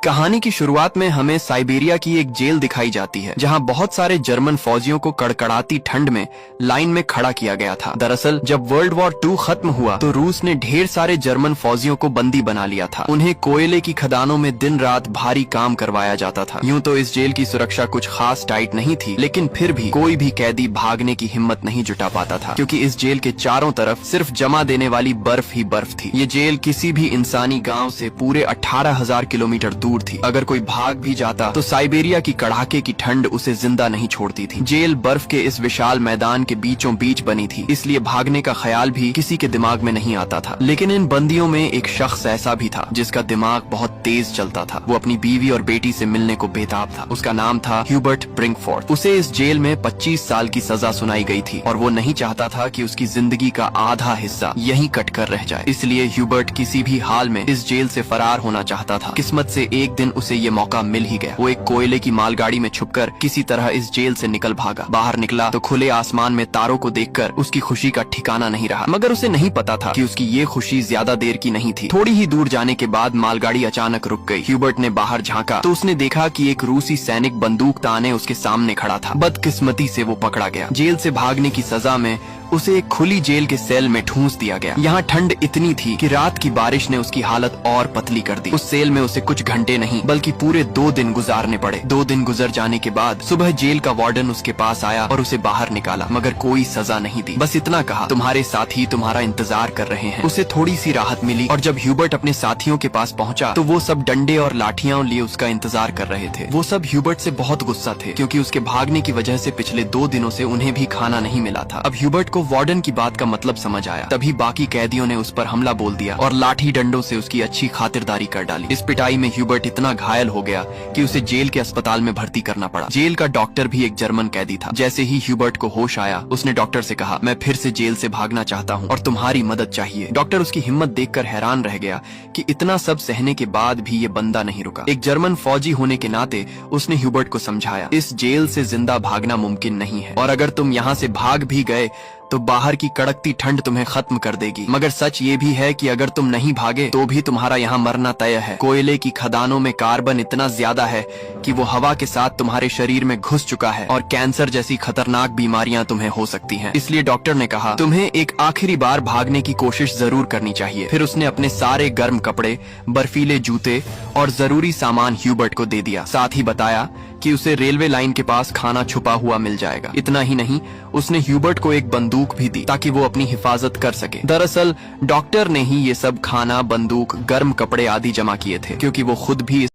कहानी की शुरुआत में हमें साइबेरिया की एक जेल दिखाई जाती है जहां बहुत सारे जर्मन फौजियों को कड़कड़ाती ठंड में लाइन में खड़ा किया गया था। दरअसल जब वर्ल्ड वॉर 2 खत्म हुआ तो रूस ने ढेर सारे जर्मन फौजियों को बंदी बना लिया था। उन्हें कोयले की खदानों में दिन रात भारी काम करवाया जाता था। यूं तो इस जेल की सुरक्षा कुछ खास टाइट नहीं थी, लेकिन फिर भी कोई भी कैदी भागने की हिम्मत नहीं जुटा पाता था, क्योंकि इस जेल के चारों तरफ सिर्फ जमा देने वाली बर्फ ही बर्फ थी। ये जेल किसी भी इंसानी गाँव से पूरे 18,000 किलोमीटर दूर थी। अगर कोई भाग भी जाता तो साइबेरिया की कड़ाके की ठंड उसे जिंदा नहीं छोड़ती थी। जेल बर्फ के इस विशाल मैदान के बीचों बीच बनी थी, इसलिए भागने का ख्याल भी किसी के दिमाग में नहीं आता था। लेकिन इन बंदियों में एक शख्स ऐसा भी था जिसका दिमाग बहुत तेज चलता था। वो अपनी बीवी और बेटी से मिलने को बेताब था। उसका नाम था ह्यूबर्ट ब्रिंकफोर्ड। उसे इस जेल में 25 साल की सजा सुनाई गई थी और वो नहीं चाहता था कि उसकी जिंदगी का आधा हिस्सा यहीं कट कर रह जाए। इसलिए ह्यूबर्ट किसी भी हाल में इस जेल से फरार होना चाहता था। किस्मत से एक दिन उसे ये मौका मिल ही गया। वो एक कोयले की मालगाड़ी में छुपकर किसी तरह इस जेल से निकल भागा। बाहर निकला तो खुले आसमान में तारों को देखकर उसकी खुशी का ठिकाना नहीं रहा, मगर उसे नहीं पता था कि उसकी ये खुशी ज्यादा देर की नहीं थी। थोड़ी ही दूर जाने के बाद मालगाड़ी अचानक रुक गई। ह्यूबर्ट ने बाहर झांका तो उसने देखा कि एक रूसी सैनिक बंदूक ताने उसके सामने खड़ा था। बदकिस्मती से वो पकड़ा गया। जेल से भागने की सजा में उसे एक खुली जेल के सेल में ठूंस दिया गया। यहाँ ठंड इतनी थी कि रात की बारिश ने उसकी हालत और पतली कर दी। उस सेल में उसे कुछ घंटे नहीं बल्कि पूरे 2 दिन गुजारने पड़े। 2 दिन गुजर जाने के बाद सुबह जेल का वार्डन उसके पास आया और उसे बाहर निकाला, मगर कोई सजा नहीं दी। बस इतना कहा, तुम्हारे साथी तुम्हारा इंतजार कर रहे हैं। उसे थोड़ी सी राहत मिली और जब ह्यूबर्ट अपने साथियों के पास पहुंचा तो वो सब डंडे और लाठियां लिए उसका इंतजार कर रहे थे। वो सब ह्यूबर्ट से बहुत गुस्सा थे, क्योंकि उसके भागने की वजह से पिछले 2 दिनों से उन्हें भी खाना नहीं मिला था। अब ह्यूबर्ट को वार्डन की बात का मतलब समझ आया। तभी बाकी कैदियों ने उस पर हमला बोल दिया और लाठी डंडों से उसकी अच्छी खातिरदारी कर डाली। इस पिटाई में ह्यूबर्ट इतना घायल हो गया कि उसे जेल के अस्पताल में भर्ती करना पड़ा। जेल का डॉक्टर भी एक जर्मन कैदी था। जैसे ही ह्यूबर्ट को होश आया, उसने डॉक्टर से कहा, मैं फिर से जेल से भागना चाहता हूँ और तुम्हारी मदद चाहिए। डॉक्टर उसकी हिम्मत देखकर हैरान रह गया कि इतना सब सहने के बाद भी ये बंदा नहीं रुका। एक जर्मन फौजी होने के नाते उसने ह्यूबर्ट को समझाया, इस जेल से जिंदा भागना मुमकिन नहीं है, और अगर तुम यहाँ से भाग भी गए तो बाहर की कड़कती ठंड तुम्हें खत्म कर देगी। मगर सच ये भी है कि अगर तुम नहीं भागे तो भी तुम्हारा यहाँ मरना तय है। कोयले की खदानों में कार्बन इतना ज्यादा है कि वो हवा के साथ तुम्हारे शरीर में घुस चुका है और कैंसर जैसी खतरनाक बीमारियां तुम्हें हो सकती हैं। इसलिए डॉक्टर ने कहा, तुम्हें एक आखिरी बार भागने की कोशिश जरूर करनी चाहिए। फिर उसने अपने सारे गर्म कपड़े, बर्फीले जूते और जरूरी सामान ह्यूबर्ट को दे दिया। साथ ही बताया कि उसे रेलवे लाइन के पास खाना छुपा हुआ मिल जाएगा। इतना ही नहीं, उसने ह्यूबर्ट को एक बंदूक भी दी ताकि वो अपनी हिफाजत कर सके। दरअसल डॉक्टर ने ही ये सब खाना, बंदूक, गर्म कपड़े आदि जमा किए थे, क्योंकि वो खुद भी